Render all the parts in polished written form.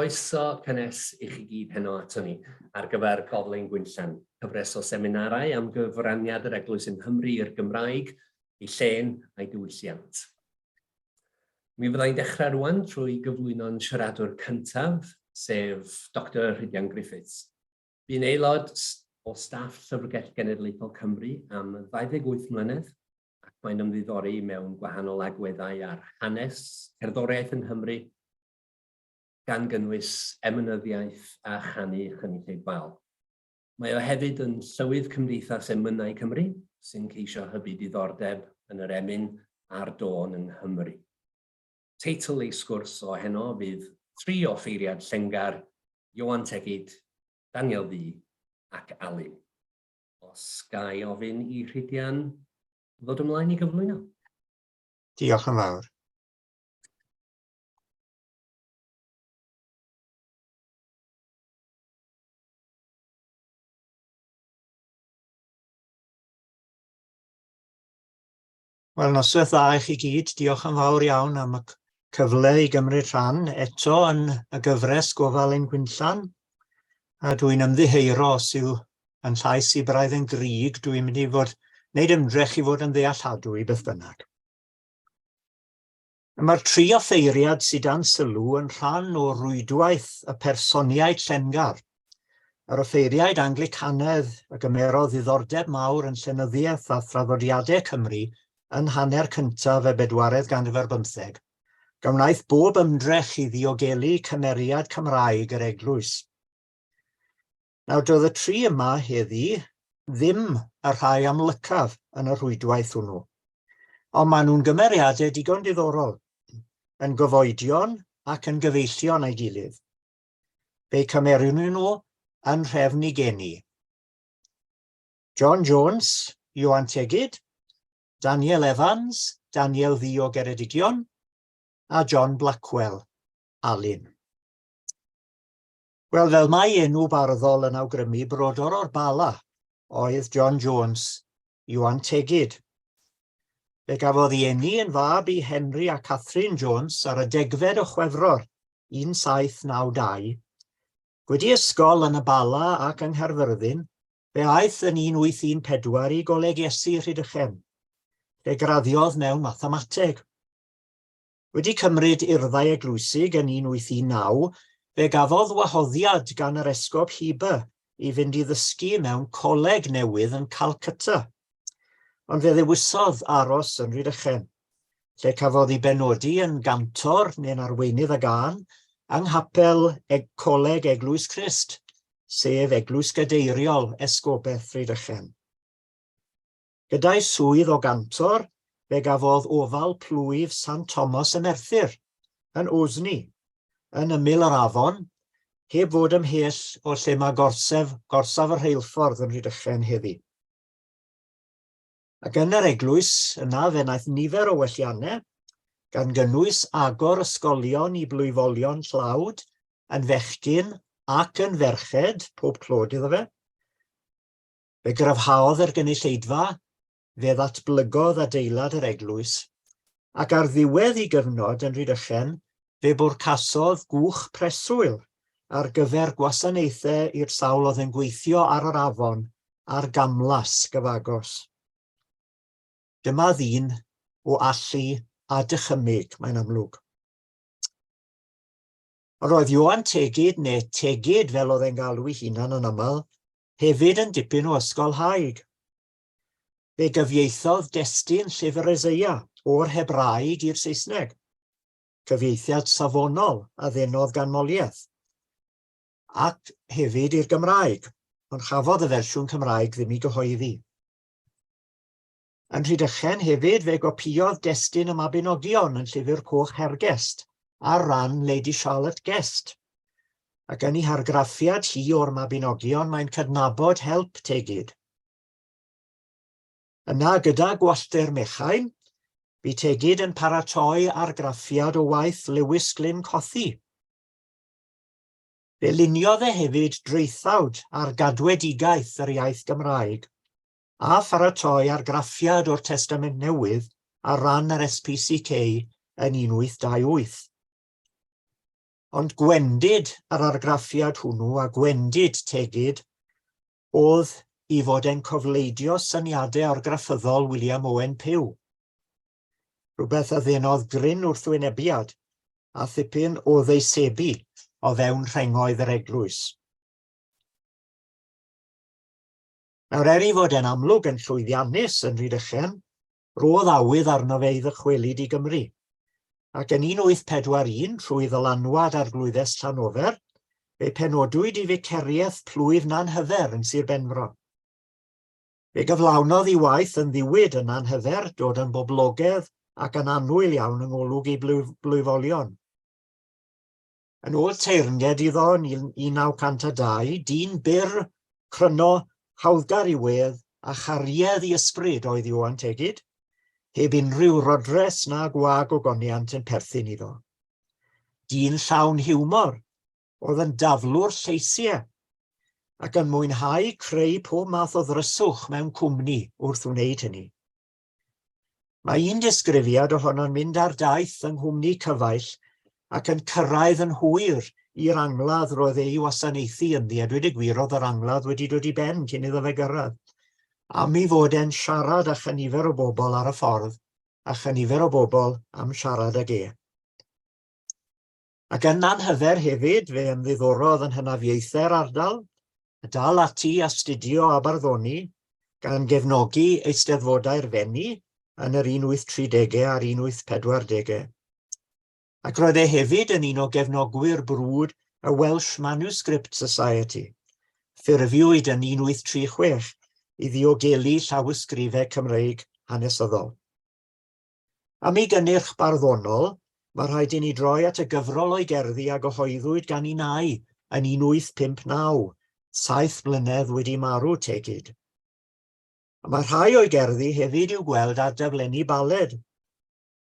Croeso cynnes I chi gyd heno ato ni ar gyfer Gofal Gwynllan, cyfres o seminarau am gyfraniad yr Eglwys yng Nghymru i'r Gymraeg, I llen a'i diwylliant. Mi fyddai'n dechrau rwan trwy gyflwyno'n siaradwr cyntaf, sef Dr Rhidian Griffiths. Bu'n aelod o staff Llyfrgell Genedlaethol Cymru am 28 mlynedd, ac mae'n ymddiddori mewn gwahanol agweddau ar hanes, cerddoriaeth yn Nghymru, gan gynnwys emynyddiaeth a chanu chynulleid bal. Mae o hefyd yn llywydd Cymdeithas Emynau Cymru, sy'n ceisio hybu diddordeb yn yr emyn a'r dôn yng Nghymru. Teitl ei sgwrs o heno fydd 3 offeiriad llengar, Ioan Tegid, Daniel Ddu ac Alun. Os gai ofyn I Rhidian ddod ymlaen I gyflwyno. Diolch yn fawr. Wel, noswaith dda I chi gyd, diolch yn fawr iawn am y cyfle I gymryd rhan eto yn y gyfres Gofal Gwynllan. A dwi'n ymddiheuro os yw yn llais I braidd yn gryg, dwi'n mynd I wneud ymdrech I fod yn ddealladwy beth bynnag. Mae'r 3 offeiriad sydd dan sylw yn rhan o rwydwaith y personiaid llengar. Yr offeiriaid Anglicanedd y gymerodd ddiddordeb mawr yn llenyddiaeth a thraddodiadau Cymru yn hanner cyntaf y 4edd ganrif ar 15. Gwnaeth bob ymdrech I ddiogelu cymeriad Cymraeg yr eglwys. Nawr, doedd y 3 yma heddi ddim y rhai amlycaf yn y rhwydwaith hwnnw, ond maen nhw'n gymeriadau digon diddorol, yn gyfoedion ac yn gyfeillion a'i gilydd. Fe'i cymerwn nhw yn nhrefn I geni. John Jones, Ioan Tegid, Daniel Evans, Daniel Ddu o Cymreigyddion, a John Blackwell, Alun. Wel, fel mae enw barddol yn awgrymu, brodor o'r Bala oedd John Jones, Ioan Tegid. Fe gafodd ei eni yn fab I Henry a Catherine Jones ar y 10fed o Chwefror 1792. Wedi ysgol yn y Bala ac yng Nghaerfyrddin, fe aeth yn 1814 I Goleg Iesu Rhydychen. Fe graddiodd mewn mathemateg. Wedi cymryd urddau eglwysig yn 1819, fe gafodd wahoddiad gan yr esgob Heber I fynd I ddysgu mewn coleg newydd yn Calcutta. Ond fe ddewisodd aros yn Rhydychen, lle cafodd ei benodi yn gantor neu'n arweinydd y gân yng nghapel coleg Eglwys Crist, sef Eglwys Gadeiriol Esgobaeth Rhydychen. Gyda'i swydd o gantor, fe gafodd ofal plwyf St Thomas y Merthyr yn Osni, yn ymyl yr afon, heb fod ymhell o lle mae gorsaf yr rheilffordd yn Rhydychen heddi. Ac yn yr eglwys yna fe wnaeth nifer o welliannau, gan gynnwys agor ysgolion I blwyfolion tlawd, yn fechgyn ac yn ferched, pob clod iddo fe. Fe gryfhaodd yr gynulleidfa, fe ddatblygodd adeilad yr eglwys, ac ar ddiwedd ei gyfnod yn Rhydychen, fe bwrcasodd gwch preswyl ar gyfer gwasanaethau i'r sawl oedd yn gweithio ar yr afon a'r gamlas gyfagos. Dyma ddyn o allu a dychymyg, mae'n amlwg. Roedd Ioan Tegid neu Tegid fel oedd e'n galw ei hunan yn aml, hefyd yn dipyn o ysgol haig. Fe gyfieithodd destun llyfr Eseia o'r Hebraeg i'r Saesneg, cyfieithiad safonol a ddenodd ganmoliaeth, ac hefyd i'r Gymraeg, ond chafodd y fersiwn Cymraeg ddim I gyhoeddi. Yn Rhydychen hefyd fe gopiodd destun y Mabinogion yn llyfr Coch Hergest ar ran Lady Charlotte Guest, ac yn ei hargraffiad hi o'r Mabinogion mae'n cydnabod help Tegid. Yna gyda gwallter mechain, bu Tegid yn paratoi argraffiad o waith Lewis Glyn Cothi. Fe luniodd hefyd dreithawd ar gadwedigaeth yr iaith Gymraeg, a pharatoi argraffiad o'r Testament Newydd ar ran yr SPCK yn 1828. Ond gwendid yr argraffiad hwnnw a gwendid Tegid oedd I fod e'n cofleidio syniadau argraffyddol William Owen Pugh. Rhywbeth a ddenodd gryn wrth wynebiad a thipyn o ddeisebu o fewn rhengoedd yr eglwys. Nawr I fod e'n amlwg yn llwyddiannus yn Rhydychen, roedd awydd arno fe I ddychwelyd I Gymru. Ac yn 1841, trwy ddylanwad ar glwyddes Llanofer, fe penodwyd I viceriaeth plwyf Nanhyfer yn Sir Benfro. Fe gyflawnodd I waith yn ddiwyd yn Nanhyfer, dod yn boblogaidd ac yn annwyl iawn yng ngolwg I blwyfolion. Yn ôl teyrnged iddo yn 1902, dyn byr, cryno, hawddgar I wedd a chariedd I ysbryd oedd Ioan Tegid, heb unrhyw rodres na gwag o goniant yn perthyn iddo. Dyn llawn hiwmor, oedd yn daflwr lleisiau, ac yn mwynhau creu pob math o ddryswch mewn cwmni wrth wneud hynny. Mae un disgrifiad ohono'n mynd ar daith yng nghwmni cyfaill ac yn cyrraedd yn hwyr i'r angladd roedd ei wasanaethu ynddi, a dweud y gwir oedd yr angladd wedi dod I ben cyn iddo fe gyrraedd. Am I fod e'n siarad â chynifer o bobl ar y ffordd, a chynifer o bobl am siarad ag e. Ac yn Nanhyfer hefyd, fe ymddiddorodd yn hynafiaethau'r ardal, y dal ati astudio a barddoni, gan gefnogi eisteddfodau'r fenni yn yr 1830au a'r 1840au. Ac roedd e hefyd yn un o gefnogwyr brwd y Welsh Manuscript Society, ffurfiwyd yn 1836 I ddiogelu llawysgrifau Cymreig hanesyddol. Am ei gynnyrch barddonol, mae rhaid I ni droi at y gyfrol o'i gerddi a gyhoeddwyd gan I nai yn 1859, 7 mlynedd wedi marw Tegid. Mae rhai o'i gerddi hefyd i'w gweld ar daflenni baled,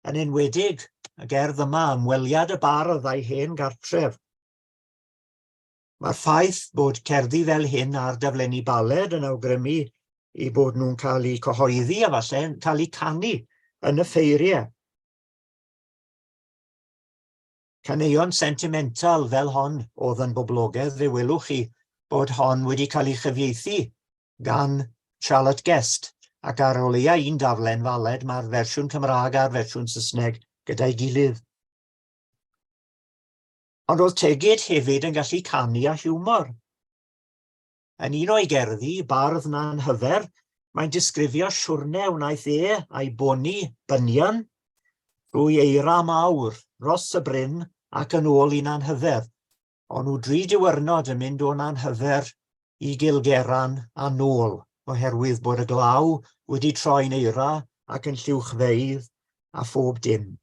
yn enwedig y gerdd yma ymweliad y bardd a'i hen gartref. Mae'r ffaith bod cerddi fel hyn ar daflenni baled yn awgrymu I bod nhw'n cael eu cyhoeddi a falle'n cael eu canu yn y ffeiriau. Caneuon sentimental fel hon oedd yn boblogaidd, fe welwch chi bod hon wedi cael ei chyfieithu gan Charlotte Guest, ac ar o leia un daflen faled mae'r fersiwn Cymraeg a'r fersiwn Saesneg gyda'i gilydd. Ond oedd Tegid hefyd yn gallu canu a hiwmor. Yn un o'i gerddi, Bardd Nanhyfer, mae'n disgrifio siwrne wnaeth a'i boni bynian drwy eira mawr dros y bryn ac yn ôl I Nanhyfer, ond nhw 3 diwyrnod yn mynd o Nanhyfer I Gilgeran a nôl, oherwydd bod y glaw wedi troi'n eira ac yn llwchfeidd a phob dim.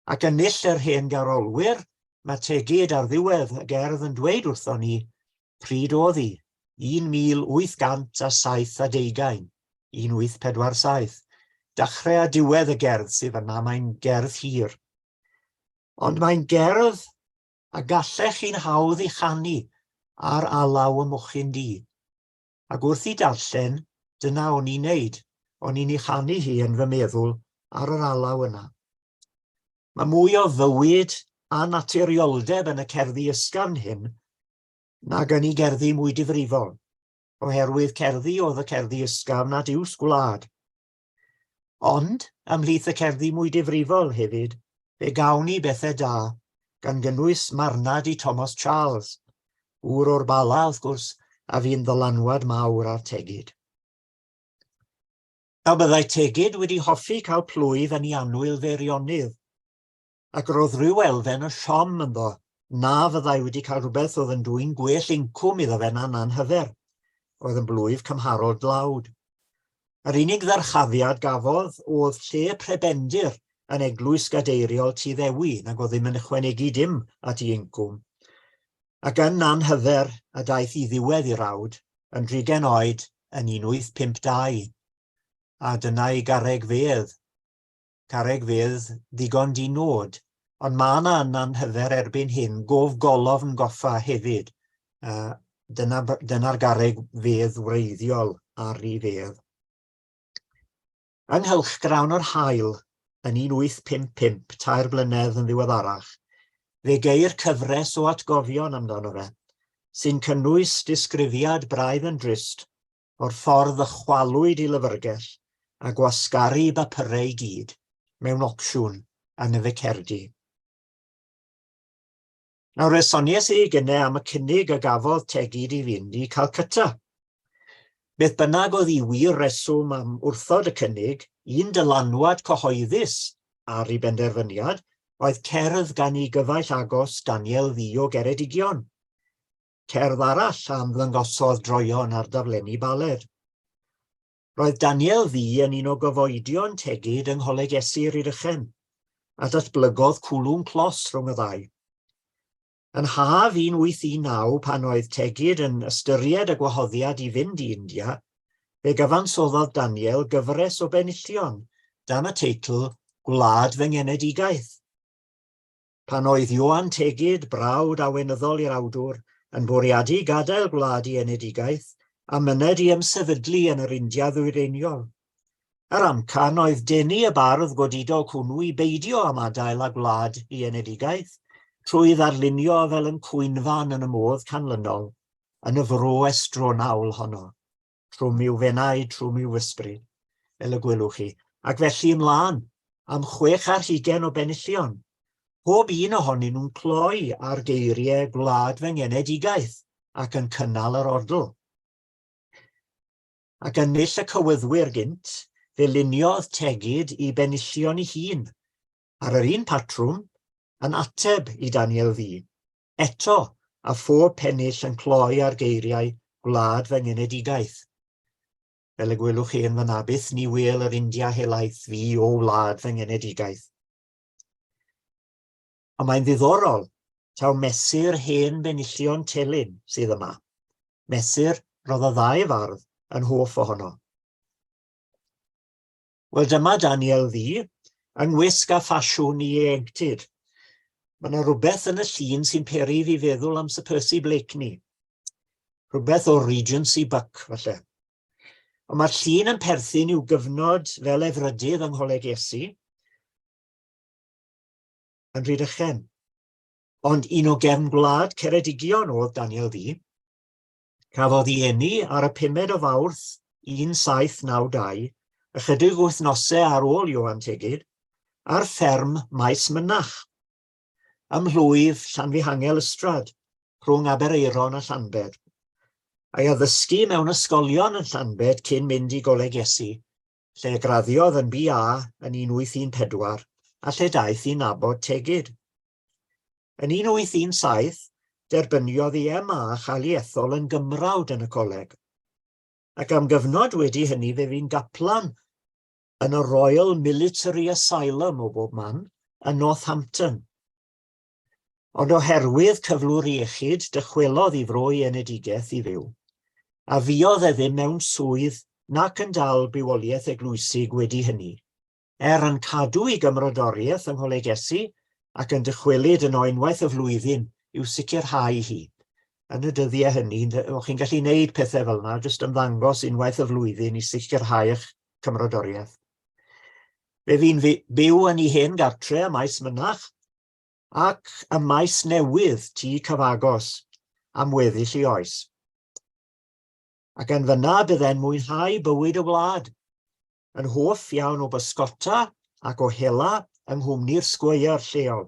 Ac yn nill yr hen garolwyr, mae Tegid ar ddiwedd y gerdd yn dweud wrthon ni pryd oedd hi, 1870, 1847. Dechrau a diwedd y gerdd sydd yna, mae'n gerdd hir. Ond mae'n gerdd a gallech chi'n hawdd I chanu ar alaw y mochyn di. Ac wrth I darllen, dyna o'n i'n neud, o'n i'n I chanu hi yn fy meddwl ar yr alaw yna. Mae mwy o fywyd a naturioldeb yn y cerddi ysgafn hyn nag yn I gerddi mwy difrifol, oherwydd cerddi oedd y cerddi ysgafn a diws gwlad. Ond, ymhlith y cerddi mwy difrifol hefyd, fe gawn ni bethau da, gan gynnwys marnad I Thomas Charles, wr o'r Bala wrth gwrs, a fi'n ddylanwad mawr ar Tegid. A byddai Tegid wedi hoffi cael plwyf yn ei annwyl feirionydd, ac roedd rhyw elfen y siom ynddo, na fyddai wedi cael rhywbeth oedd yn dwy'n gwell incwm iddo fe'n Nanhyfer, oedd yn blwyf cymharol dlawd. Yr unig ddyrchafiad gafodd oedd lle prebendir yn eglwys gadeiriol Tŷ Ddewi, nag oedd ddim yn ychwanegu dim at ei incwm. Ac yn Nanhyfer a daeth I ddiwedd I rawd yn 30 oed yn 1852, a dyna I garreg fedd ddigon dinod, ond mae yna yn Nanhyfer erbyn hyn gof golofn goffa hefyd. Dyna'r garreg fedd wreiddiol ar ei fedd. Yng nghylchgrawn yr haul yn 1855, 2 blynedd yn ddiweddarach, Fe geir cyfres o atgofion amdano fe, sy'n cynnwys disgrifiad braidd yn drist o'r ffordd y chwalwyd i lyfrgell a gwasgaru bapurau i gyd mewn opsiwn yn y fecerdi. Nawr esonies i gynnau am y cynnig y gafodd Tegid i fynd i Calcutta. Beth bynnag oedd i wir reswm am wrthod y cynnig, un dylanwad cyhoeddus ar ei benderfyniad oedd cerdd gan ei gyfaill agos Daniel Ddu o Geredigion. Cerdd arall am ddyngosodd droeon ar daflenni baled. Roedd Daniel Ddu yn un o gyfoedion Tegid yng Ngholegesu Rhydychen, a datblygodd cwlwm clos rhwng y ddau. Yn haf 1819, pan oedd Tegid yn ystyried y gwahoddiad i fynd i India, fe gyfansoddodd Daniel gyfres o benillion dan y teitl Gwlad fy Ngenedigaeth. Pan oedd Ioan Tegid, brawd awenyddol i'r awdwr, yn bwriadu gadael gwlad i enedigaeth a myned i ymsefydlu yn yr India ddwyreiniol. Yr amcan oedd denu y bardd godidog hwnnw i beidio am adael a gwlad i enedigaeth, trwy ddarlunio fel yn cwynfan yn y modd canlynol, yn y fro estronawl honno, trwm i'w fenau, trwm i'w ysbryd, fel y gwelwch chi, ac felly ymlaen am 60 o benillion. Pob un ohonyn nhw'n cloi ar geiriau gwlad fy ngenedigaeth ac yn cynnal yr ordl. Ac yn nill y cywyddwyr gynt, fe luniodd Tegid i benillion ei hun, ar yr un patrwm, yn ateb i Daniel Ddu, eto a phob pennill yn cloi ar geiriau gwlad fy ngenedigaeth. Fel y gwelwch chi yn fyna, byth ni wel yr India helaeth fi o wlad fy ngenedigaeth. Ond mae'n ddiddorol, taw mesur hen benillion telyn sydd yma. Mesur roedd y ddau fardd yn hoff ohono. Wel, dyma Daniel Ddu yng ngwisg a ffasiwn i ieuenctid. Mae yna rhywbeth yn y llun sy'n peri fi feddwl am Sir Percy Blakeney. Rhywbeth o Regency Buck, falle. Ond mae'r llun yn perthyn i'w gyfnod fel efrydydd yng Ngholegesu yn Rhydychen. Ond un o gefn gwlad Ceredigion oedd Daniel Ddu. Cafodd ei eni ar y 5 o Fawrth 1792, ychydig wythnosau ar ôl Ioan Tegid, ar fferm Maes Mynach, ym mhlwyf Llanfihangel Ystrad, rhwng Aberaeron a Llanbed. A'i addysgu mewn ysgolion yn Llanbed cyn mynd i golegesu, lle graddiodd yn BA yn 1814, a lle daeth i nabod Tegid. Yn 1817, derbyniodd ei MA chaliethol yn gymrawd yn y coleg, ac am gyfnod wedi hynny fe fi'n gaplan yn y Royal Military Asylum o bob man yn Northampton. Ond oherwydd cyflwr iechyd, dychwelodd i fro i enedigaeth i fyw, a fuodd e ddim mewn swydd nac yn dal bywoliaeth eglwysig wedi hynny, yn cadw i gymrodoriaeth yng Ngholegesu ac yn dychwelyd yn unwaith y flwyddyn i'w sicrhau hi. Yn y dyddiau hynny, chi'n gallu gwneud pethau fel yna, jyst ymddangos unwaith y flwyddyn i sicrhau eich cymrodoriaeth. Fe fi'n byw yn ei hen gartre ym Maes Mynach, ac y Maes Newydd tu Cyfagos am weddill i oes. Ac yn fyna bydde'n mwynhau bywyd y wlad, yn hoff iawn o bysgota ac o hela yng nghwmni'r sgweier lleol,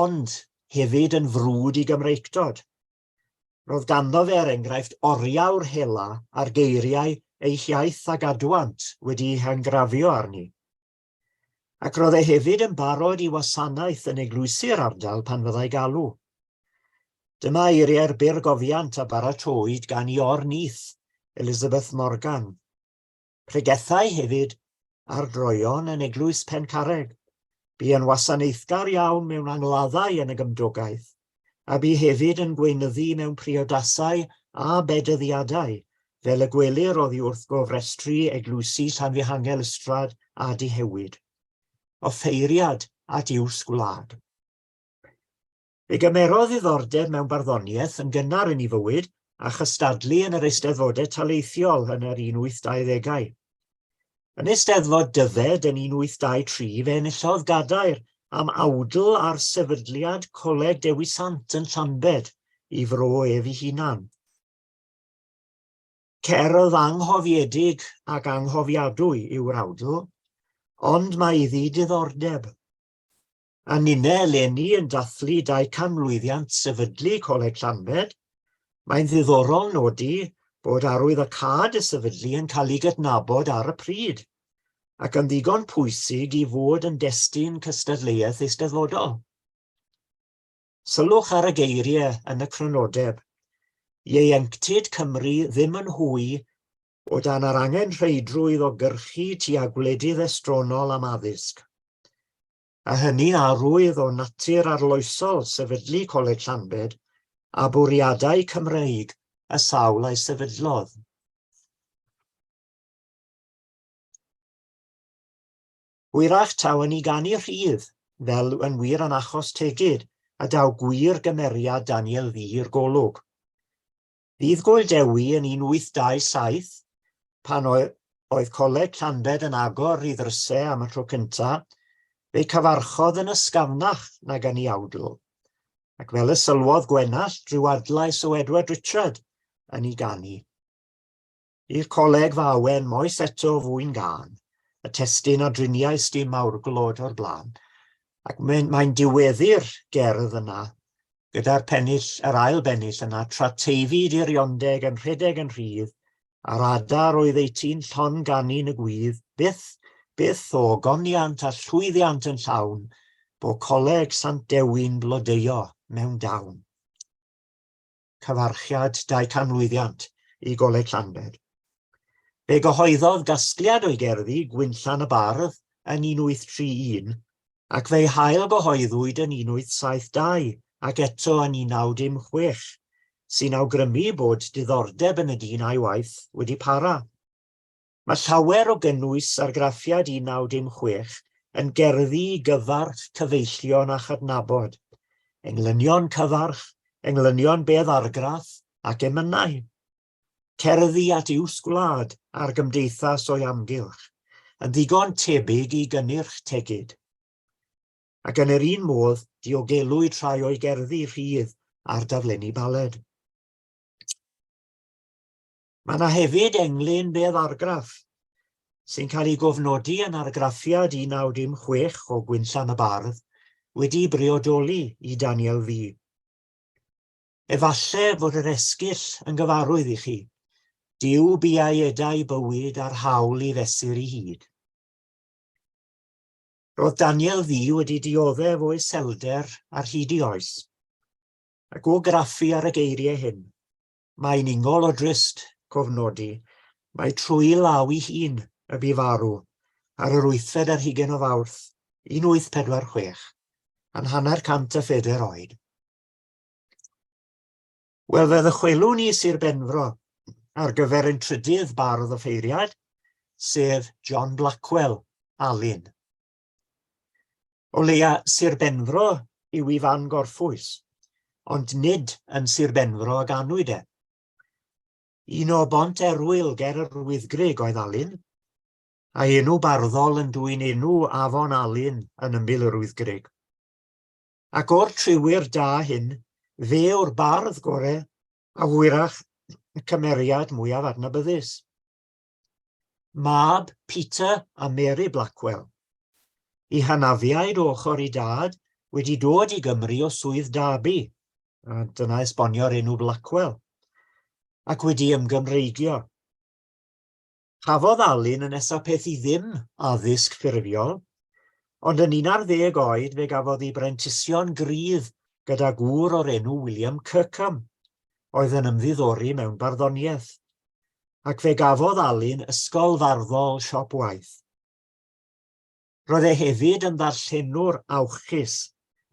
ond hefyd yn frwd i Gymreigdod. Roedd ganddo fe enghraifft oriawr hela ar geiriau ei hiaith a gadwant wedi hangrafio arni. Ac roedd e hefyd yn barod i wasanaeth yn eglwysu'r ardal pan fyddai galw. Dyma eiriau'r burgofiant a baratoed gan i o'r-nyth, Elizabeth Morgan. Pregethau hefyd ar droeon yn eglwys Pencarreg. Bu yn wasanaethgar iawn mewn angladdau yn y gymdogaeth, a bu hefyd yn gweinyddu mewn priodasau a bedyddiadau, fel y gwelir oddi wrth gofrestru eglwysu Llanfihangel Ystrad a Dihewyd. Offeiriad a diws gwlad. Fe gymerodd ddiddordeb mewn barddoniaeth yn gynnar yn ei fywyd a chystadlu yn yr Eisteddfodau Taleithiol yn yr 1820au. Yn Eisteddfod Dyfed yn 1823 fe enillodd gadair am awdl ar sefydliad Coleg Dewi Sant yn Llanbed I fro ef ei hunan. Cerodd anghofiedig ac anghofiadwy yw'r awdl, ond mae iddi diddordeb. A ninne eleni yn dathlu 200 mlwyddiant sefydlu Coleg Llanbed, mae'n ddiddorol nodi bod arwyddocâd y sefydlu yn cael ei gydnabod ar y pryd, ac yn ddigon pwysig I fod yn destun cystadleuaeth eisteddfodol. Sylwch ar y geiriau yn y crynodeb. Ieuenctid Cymru ddim yn hwy o dan yr angen rheidrwydd o gyrchu tua gwledydd estronol am addysg. A hynny'n arwydd o natur arloesol sefydlu Coleg Llanbed a bwriadau Cymreig y sawl ei sefydlodd. Hwyrach taw yn ei ganu rhydd, fel yn wir yn achos Tegid, a daw gwir gymeriad Daniel Ddu i'r golwg. Fydd Gwyl Dewi yn 1827, pan oedd Coleg Llanbed yn agor I ddrysau am y tro cyntaf, fe cyfarchodd yn ysgafnach nag yn ei awdl, ac fel y sylwodd Gwenall drwy adlais o Edward Richard yn ei ganu. I'r coleg fawen moes eto fwy'n gân, y testun a driniaeth dim awrglod o'r blaen, ac mae'n diweddu'r gerdd yna, gyda'r pennill, yr ail bennill yna, tra teifi diriondeg yn rhedeg yn rhydd, a'r adar oedd ei tîn llon ganu'n y gwydd, byth o goniant a llwyddiant yn llawn, bo Coleg Sant Dewi'n blodeuo mewn dawn. Cyfarchiad 200 mlwyddiant I Goleg Llanbed. Fe gyhoeddodd gasgliad o'i gerddi Gwinllan y Bardd yn 1831, ac fe'i hail gyhoeddwyd yn 1872, ac eto yn 1916, sy'n awgrymu bod diddordeb yn y dyn a'i waith wedi para. Mae llawer o gynnwys argraffiad 1916 yn gerddi gyfarch cyfeillion a chydnabod, englynion cyfarch, englynion bedd-argraff ac emynau. Cerddi at iws gwlad a'r gymdeithas o'i amgylch, yn ddigon tebyg I gynnyrch Tegid. Ac yn yr un modd, diogelwyd rhai o'i gerddi rhydd ar daflenni baled. Mae yna hefyd englyn bedd-argraff, sy'n cael ei gofnodi yn argraffiad 1916 o Gwynllan y Bardd, wedi briodoli I Daniel Ddu. Efallai fod yr esgyll yn gyfarwydd I chi, Duw bu ei edau bywyd a'r hawl I fesur I hyd. Roedd Daniel Ddu wedi dioddef o iselder ar hyd I oes, ac o graffu ar y geiriau hyn, mae'n ungol o drist cofnodi, mae trwy law I hun y bu farw ar yr 8fed ar 20 o Fawrth 1846, yn 150 oed. Wel, fe ddychwelwn ni Sir Benfro ar gyfer ein trydydd bardd offeiriad, sef John Blackwell, Alun. O leia Sir Benfro yw I fan Gorffwys, ond nid yn Sir Benfro a ganwyd e. Un o bont erwyl ger yr Wyddgrug oedd Alun, a enw barddol yn dwyn enw Afon Alun yn ymyl yr Wyddgrug. Ac o'r triwyr da hyn, fe yw'r bardd gore a hwyrach y cymeriad mwyaf adnabyddus. Mab Peter a Mary Blackwell. I hanafiaid o ochr I dad wedi dod I Gymru o swydd Derby, a dyna esbonio'r enw Blackwell, ac wedi ymgymreigio. Cafodd Alun yn nesa peth I ddim addysg ffurfiol, ond yn 11 oed fe gafodd I brentision gryf gyda gŵr o'r enw William Kirkham, oedd yn ymddiddori mewn barddoniaeth, ac fe gafodd Alun ysgol farddol siop waith. Roedd e hefyd yn ddarllenwr awchus,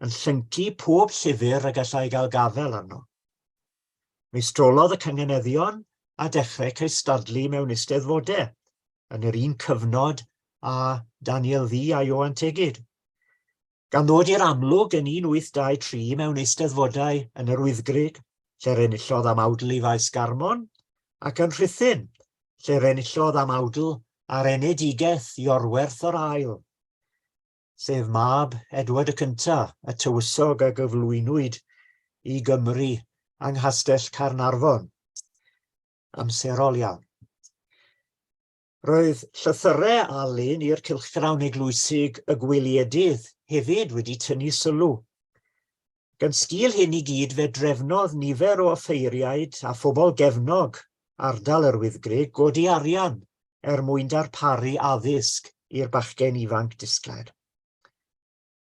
yn llyncu pob llyfr y gallai gael gafel arno. Mi strolodd y cyngeneddion a dechrau cystadlu mewn eisteddfodau, yn yr un cyfnod a Daniel Ddu a Ioan Tegid. Gan ddod i'r amlwg yn 1823 mewn eisteddfodau yn yr Wyddgrug, lle enillodd am awdl I faes Garmon, ac yn Rhuthun, lle enillodd am awdl ar enedigaeth I orwerth o'r ail. sef mab Edward y Cynta, y tywysog a gyflwynwyd i Gymru yng Nghastell Caernarfon. Amserol iawn. Roedd llythyrau Alun i'r cylchgrawn eglwysig y gweliedydd hefyd wedi tynnu sylw. Gan sgil hyn i gyd fe drefnodd nifer o offeiriaid a phobl gefnog ardal yr Wyddgrug godi arian mwyn darparu addysg i'r bachgen ifanc disgled.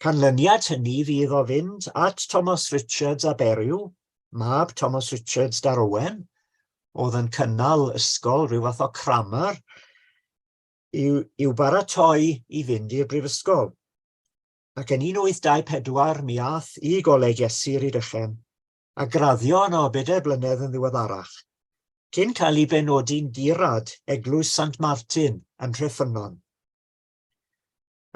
Canlyniad hynny fydd o fynd at Thomas Richards a Beryw, mab Thomas Richards dar Owen, oedd yn cynnal ysgol rhyw fath o cramar, i'w baratoi i fynd i'r brifysgol. Ac yn 1824 mi ath i Goleg Iesu Rhydychen a graddio yno 4 blynedd yn ddiweddarach, cyn cael ei benodi'n dirad Eglwys St Martin yn Rhyffynon.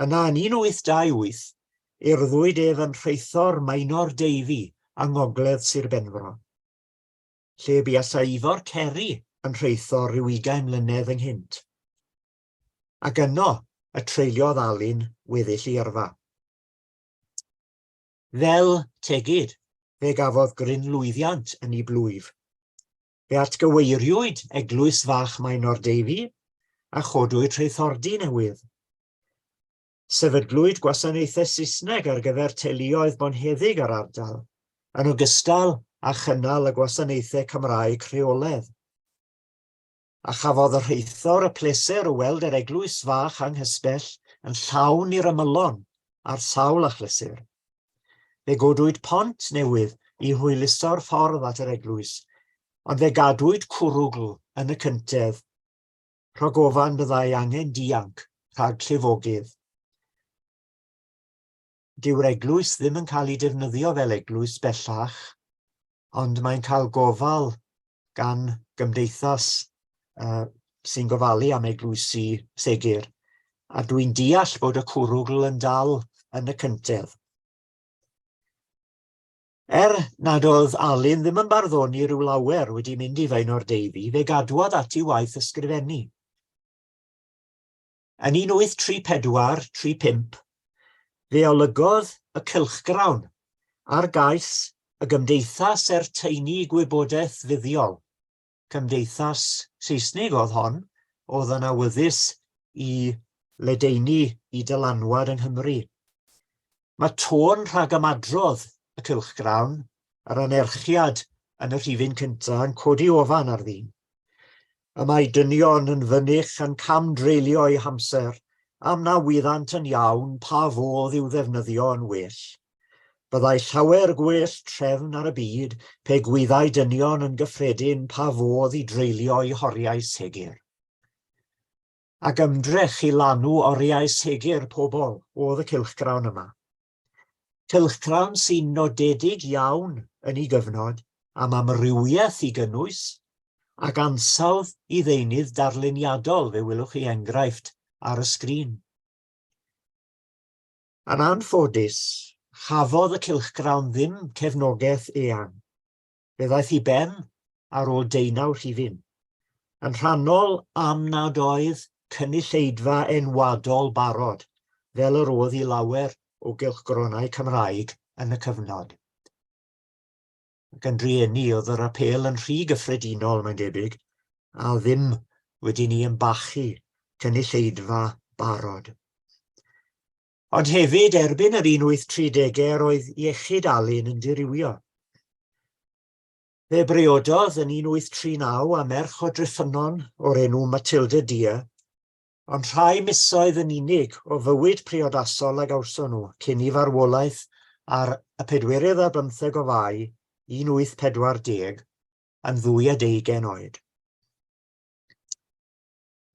Yna yn 1828, urddwyd ef yn rheithor Mainor Deifi yng ngogledd Sir Benfro, lle buasa Ifor Ceri yn rheithor rhyw 20 mlynedd ynghynt. Ac yno y treuliodd Alun weddill ei yrfa. Fel Tegid, fe gafodd grynlwyddiant yn ei blwyf. Fe atgyweiriwyd Eglwys Fach Mainor Deifi a chodwyd rheithordy newydd. Sefydlwyd gwasanaethau Saesneg ar gyfer teuluoedd bonheddig ar ardal, yn ogystal a chynnal y gwasanaethau Cymraeg rheoledd. A chafodd y rheithor y pleser o weld yr Eglwys Fach anghysbell yn llawn i'r ymylon ar sawl achlysur. Fe godwyd pont newydd i hwyluso'r ffordd at yr eglwys, ond fe gadwyd cwrwgl yn y cyntedd, rhag ofan byddai angen dianc rhag llifogydd. Dyw'r eglwys ddim yn cael ei defnyddio fel eglwys bellach, ond mae'n cael gofal gan gymdeithas sy'n gofalu am eglwysi segur, a dwi'n deall bod y cwrwgl yn dal yn y cyntedd. Nad oedd Alun ddim yn barddoni rhyw lawer wedi mynd i Faenor Deifi, fe gadwodd at ei waith ysgrifennu. Yn 1834-35, fe olygodd y cylchgrawn ar gais y Gymdeithas Teini Gwybodaeth Fuddiol. Cymdeithas Saesnig oedd hon, oedd yn awyddus i ledaenu i dylanwad yng Nghymru. Mae tôn rhag ymadrodd y cylchgrawn, yr anerchiad yn y rhifyn cyntaf yn codi ofan ar ddyn. Y mae dynion yn fynnych yn camdreulio eu hamser am na wyddant yn iawn pa fodd i'w ddefnyddio yn well. Byddai llawer gwell trefn ar y byd pe gwyddai dynion yn gyffredin pa fodd i dreulio eu horiau segur. Ac ymdrech i lanw oriau segur pobl oedd y cylchgrawn yma. Cylchgrawn sy'n nodedig iawn yn ei gyfnod am amrywiaeth i gynnwys ac ansawdd i ddeunydd darluniadol fe welwch chi enghraifft ar y sgrin. Yn anffodus, chafodd y cylchgrawn ddim cefnogaeth eang. Fe ddaeth i ben ar ôl 19 rhifyn, yn rhannol am nad oedd cynulleidfa enwadol barod, fel yr oedd i lawer o gylchgronau Cymraeg yn y cyfnod. Ac yn rieni oedd yr apel yn rhy gyffredinol, mae'n debyg, a ddim wedi ni ymbachu cynulleidfa barod. Ond hefyd erbyn yr 1830au roedd iechyd Alun yn dirywio. Fe briododd yn 1839 a merch o Dryffynon o'r enw Matilda Dia, ond rhai misoedd yn unig o fywyd priodasol a gawson nhw cyn i farwolaeth ar y 15 o Fai 1840 yn 22 oed.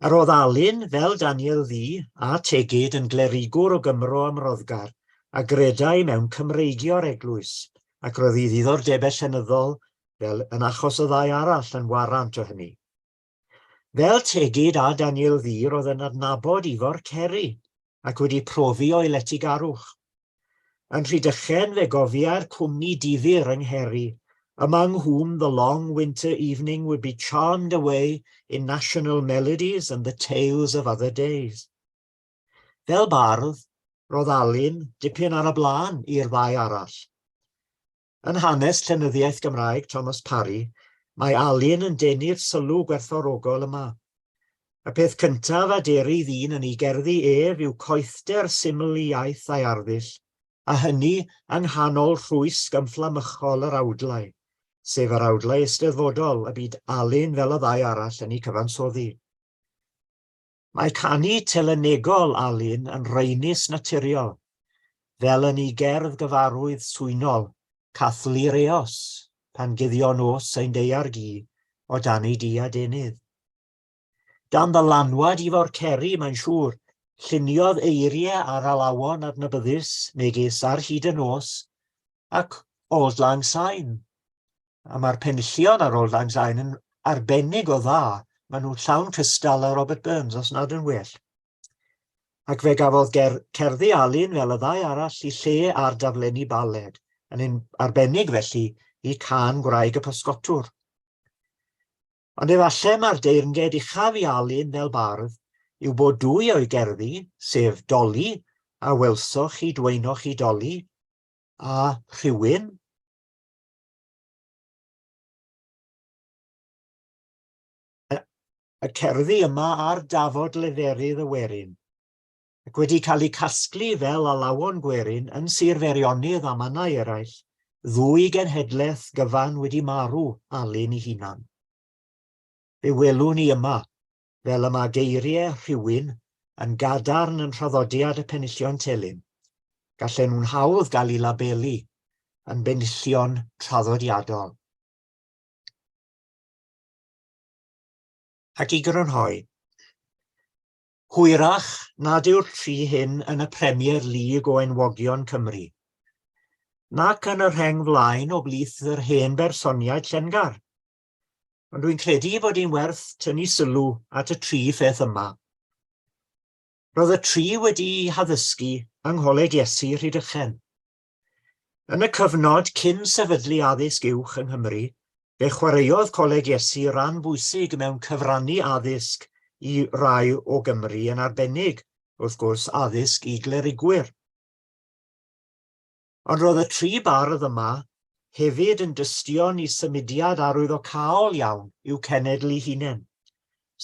Ar oedd Alun, fel Daniel Ddu a Tegid yn glerigwr o Gymro am Roddgar a gredai mewn Cymreigio'r eglwys, ac roedd ei ddiddordebau llenyddol fel yn achos o ddau arall yn warant o hynny. Fel Tegid a Daniel Ddu roedd yn adnabod Ifor Ceri ac wedi profi o'i letigarwch. Yn Rhydychen fe gofia'r cwmni difyr yng Ngheri, among whom the long winter evening would be charmed away in national melodies and the tales of other days. Fel bardd, roedd Alun dipyn ar y blaen i'r ddau arall. Yn hanes llenyddiaeth Gymraeg Thomas Parry, mae Alun yn denu'r sylw gwerthfawrogol yma. Y peth cyntaf a deri ddyn yn ei gerddi ef yw coethder syml i iaith a'i arddull, a hynny yng nghanol rhwys gymfflamychol yr awdlau, sef yr awdlau eisteddfodol y byd Alun fel y ddau arall yn ei cyfansoddi. Mae canu telenegol Alun yn reinus naturiol, fel yn ei gerdd gyfarwydd swynol, Cathlireos, pan guddio nos ein deiar gi o dan ei di a denydd. Dan ddylanwad i forceri, mae'n siŵr, lluniodd eiriau ar alawon adnabyddus megis ar hyd y nos ac Old Lang Syne. A mae'r penillion ar Old Lang Syne yn arbennig o dda, maen nhw'n llawn cystal a Robert Burns os nad yn well. Ac fe gafodd cerddi Alun fel y ddau arall i lle ar daflenni baled, yn arbennig felly i can gwraig y pysgotwr. Ond efallai mae'r deyrnged uchaf i Alun fel bardd yw bod dwy o'i gerddi, sef Doli a welsoch chi dweinoch i Doli, a Rhywun, y cerddi yma ar dafod leferydd y werin, ac wedi cael eu casglu fel alawon gwerin yn Sir Feirionnydd a mannau eraill, ddwy genhedlaeth gyfan wedi marw Alun ei hunan. Fe welwn ni yma, fel yma geiriau Rhywun yn gadarn yn traddodiad y penillion telyn, gallen nhw'n hawdd gael eu labelu yn benillion traddodiadol. Ac i grynhoi, hwyrach nad yw'r tri hyn yn y Premier League o enwogion Cymru, nac yn y rheng flaen o blith yr hen bersoniaid llengar. Ond dwi'n credu bod hi'n werth tynnu sylw at y tri pheth yma. Roedd y tri wedi haddysgu yng Ngholeg Iesu Rhydychen. Yn y cyfnod cyn sefydlu addysg uwch yng Nghymru, fe chwaraeodd Coleg Iesu ran bwysig mewn cyfrannu addysg i rai o Gymru yn arbennig, wrth gwrs addysg i glerigwyr. Ond roedd y tri bardd yma hefyd yn dystion i symudiad arwyddocaol iawn i'w cenedl ei hunain,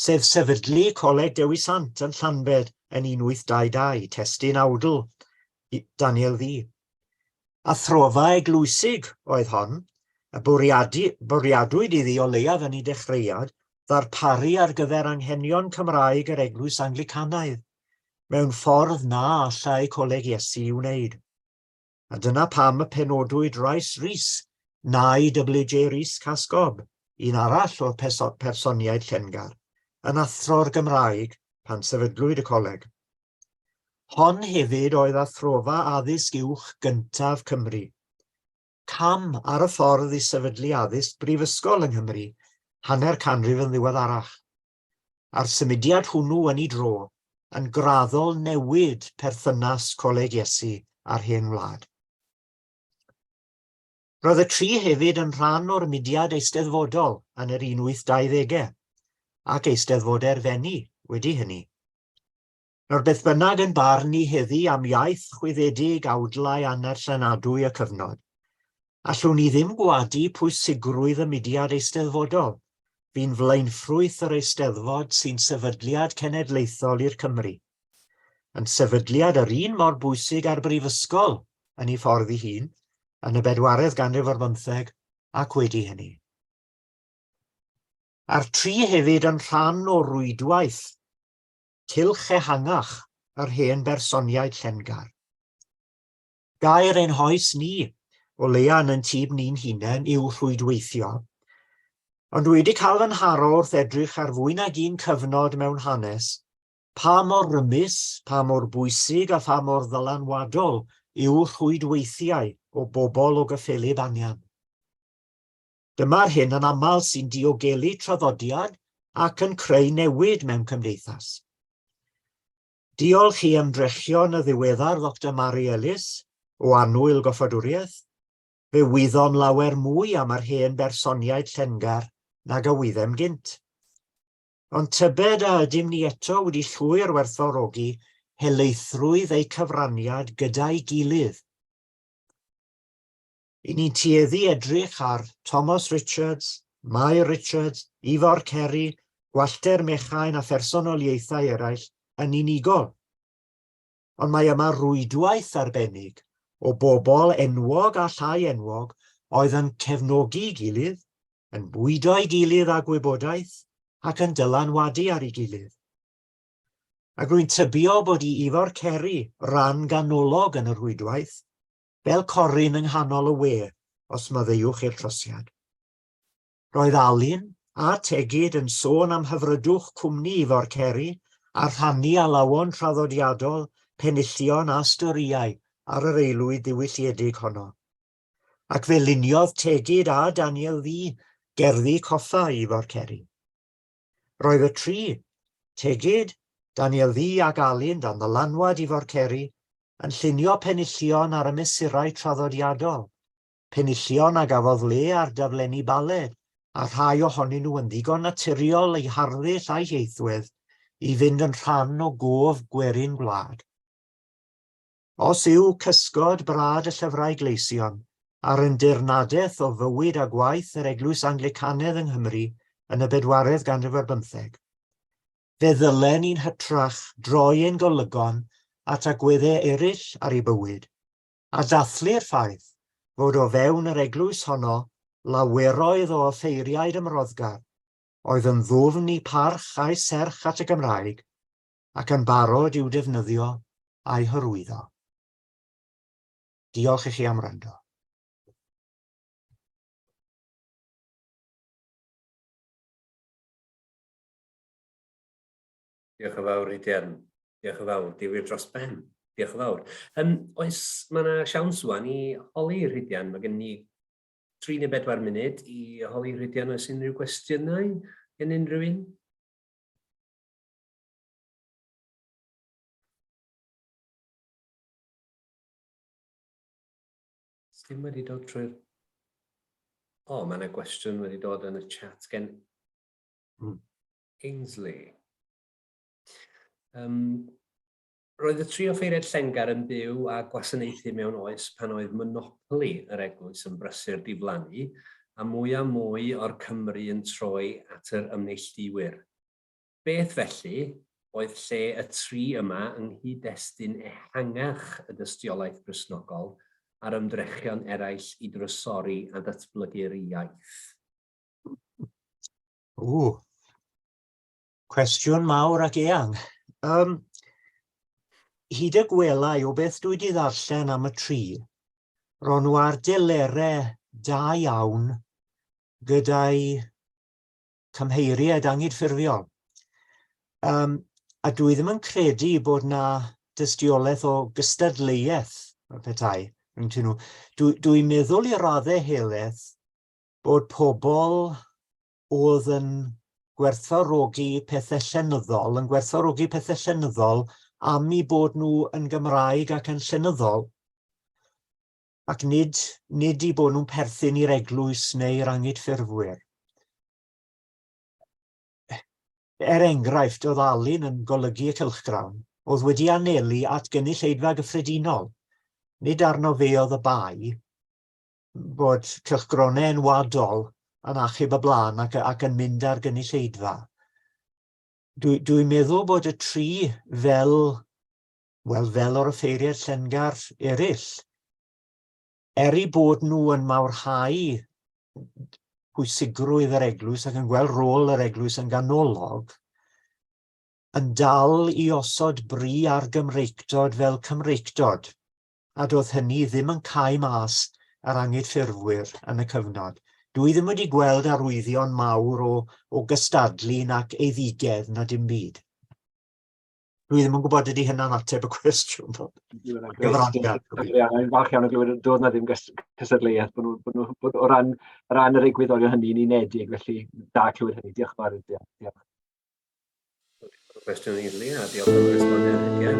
sef sefydlu Coleg Dewi Sant yn Llanbed yn 1822, testun awdl Daniel Ddu. A throfa eglwysig oedd hon, a bwriadwyd iddi o leiaf yn ei dechreuad, ddarparu ar gyfer anghenion Cymraeg yr Eglwys Anglicanaidd, mewn ffordd na allai Coleg Iesu i'w wneud. A dyna pam y penodwyd Rais Rhys, neu W.J. Rhys Casgob, un arall o'r personiaid llengar, yn athro'r Gymraeg pan sefydlwyd y coleg. Hon hefyd oedd athrofa addysg uwch gyntaf Cymru. Cam ar y ffordd i sefydlu addysg brifysgol yng Nghymru, hanner canrif yn ddiweddarach. A'r symudiad hwnnw yn ei dro yn graddol newid perthynas Coleg Iesu a'r hen wlad. Roedd y tri hefyd yn rhan o'r mudiad eisteddfodol yn yr 1820au, ac eisteddfodau'r fenni wedi hynny. Nawr beth bynnag yn barn ni heddi am iaith chwyddedig awdlau anerllenadwy y cyfnod, allwn ni ddim gwadu pwysigrwydd y mudiad eisteddfodol, fi'n flaenffrwyth yr eisteddfod sy'n sefydliad cenedlaethol i'r Cymru, yn sefydliad yr un mor bwysig ar brifysgol yn ei ffordd ei hun, yn y 4edd ganrif ar 15 ac wedi hynny. A'r tri hefyd yn rhan o rwydwaith, cylch ehangach yr hen bersoniaid llengar. Gair ein hoes ni, o leia yn ein tîm ni'n hunain, yw rhwydweithio, ond wedi cael yn haro wrth edrych ar fwy nag un cyfnod mewn hanes, pa mor rymus, pa mor bwysig a pa mor ddylanwadol yw rhwydweithiau o bobl o gyffelyb anian. Dyma'r hyn yn aml sy'n diogelu traddodiad ac yn creu newid mewn cymdeithas. Diolch i ymdrechion y ddiweddar Dr. Mary Ellis o annwyl goffadwriaeth, fe wyddom lawer mwy am yr hen bersoniaid llengar nag a wyddem gynt. Ond tybed a ydym ni eto wedi llwyr werthfawrogi helaethrwydd eu cyfraniad gyda'i gilydd. I ni'n tueddu edrych ar Thomas Richards, Mae Richards, Ifor Ceri, gwallter mechain a phersonoliaethau eraill yn unigol. Ond mae yma rwydwaith arbennig o bobl enwog a llai enwog oedd yn cefnogi gilydd, yn bwydo'i gilydd â gwybodaeth ac yn dylanwadu ar ei gilydd. Ac rwy'n tybio bod i Ifor Ceri ran ganolog yn y rwydwaith, fel coryn yng nghanol y we, os maddeuwch i'r trosiad. Roedd Alun a Tegid yn sôn am hyfrydwch cwmni Ifor Ceri a rhannu alawon traddodiadol, penillion a storiau ar yr aelwyd ddiwylliedig honno. Ac fe luniodd Tegid a Daniel Ddu gerddi coffa Ifor Ceri. Roedd y tri, Tegid, Daniel Ddu ac Alun dan ddylanwad Ifor Ceri, yn llunio penillion ar y mesurau traddodiadol, penillion a gafodd le ar daflenni baled, a rhai ohonyn nhw yn ddigon naturiol eu harddull a'i ieithwedd i fynd yn rhan o gof gwerin gwlad. Os yw cysgod brad y llyfrau gleision ar yn dirnadaeth o fywyd a gwaith yr Eglwys Anglicanedd yng Nghymru yn y 4edd ganrif ar 15, fe ddylen ni'n hytrach droi ein golygon at agweddau eraill ar ei bywyd, a dathlu'r ffaith fod o fewn yr eglwys honno laweroedd o offeiriad ymroddgar oedd yn ddwfn i parch a'i serch at y Gymraeg ac yn barod i'w defnyddio a'i hyrwyddo. Diolch i chi am wrando. Diolch yn fawr, Rhidian. Diolch yn fawr, difyr dros ben. Diolch yn fawr. Oes, mae yna siawns wan i holi Rhidian. Mae gen ni 3 neu 4 munud i holi Rhidian oes unrhyw gwestiynau gen unrhyw un? Dim wedi dod trwy'r... O, mae yna gwestiwn wedi dod yn y chat gen Ainsley. Roedd y 3 offeiriad llengar yn byw a gwasanaethu mewn oes pan oedd monopoli yr eglwys yn brysur diflannu a mwy o'r Cymru yn troi at yr ymneilltuwyr. Beth felly oedd lle y 3 yma yng nghyd-destun ehangach y dystiolaeth Gristnogol a'r ymdrechion eraill i drysori a datblygu'r iaith? Cwestiwn mawr ac eang. Hyd y gwelau o beth dwi wedi ddarllen am y 3, ro'n nhw ar delerau da iawn gyda'i cymheiriad angydffurfiol. A dwi ddim yn credu bod na dystiolaeth o gystadleuaeth y petai. Dwi'n meddwl i raddau helaeth bod pobl oedd yn gwerthfawrogi pethau llenyddol am ei bod nhw yn Gymraeg ac yn llenyddol, ac nid i bod nhw'n perthyn i'r eglwys neu'r angydffurfwyr. Enghraifft, oedd Alun yn golygu y cylchgrawn, oedd wedi anelu at gynulleidfa gyffredinol. Nid arno fe oedd y bai bod cylchgronau enwadol yn achub y blaen ac yn mynd ar gynulleidfa. Dwi'n meddwl bod y 3 fel o'r offeiriad llengar eraill, i bod nhw yn mawrhau pwysigrwydd yr eglwys ac yn gweld rôl yr eglwys yn ganolog, yn dal i osod bri ar Gymreictod fel Cymreictod, a doedd hynny ddim yn cau mas ar angydffurfwyr yn y cyfnod. Dwi ddim wedi gweld arwyddion mawr o gystadlu nac eiddigedd na dim byd. Dwi ddim yn gwybod ydy hynna'n ateb y cwestiwn. Yn falch iawn o glywed doedd na ddim cystadleuaeth bod o ran yr egwyddorion hynny'n unedig, felly da clywed hynny. Diolch yn fawr. Diolch. Cwestiwn i Lee a diolch am respondiad Rhidian.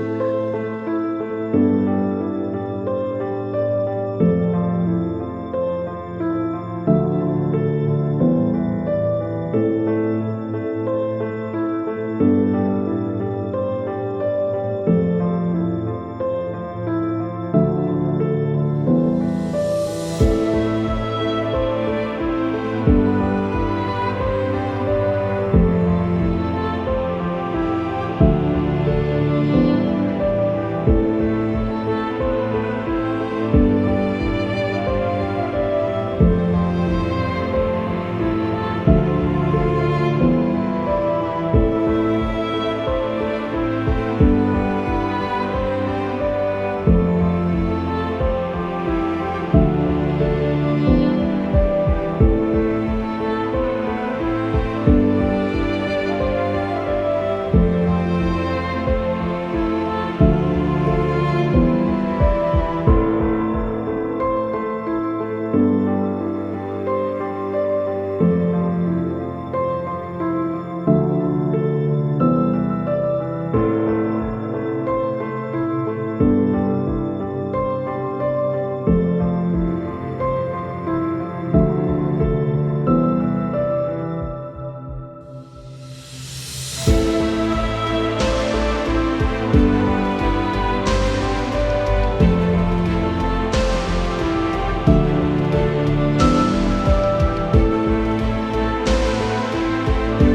Diolch.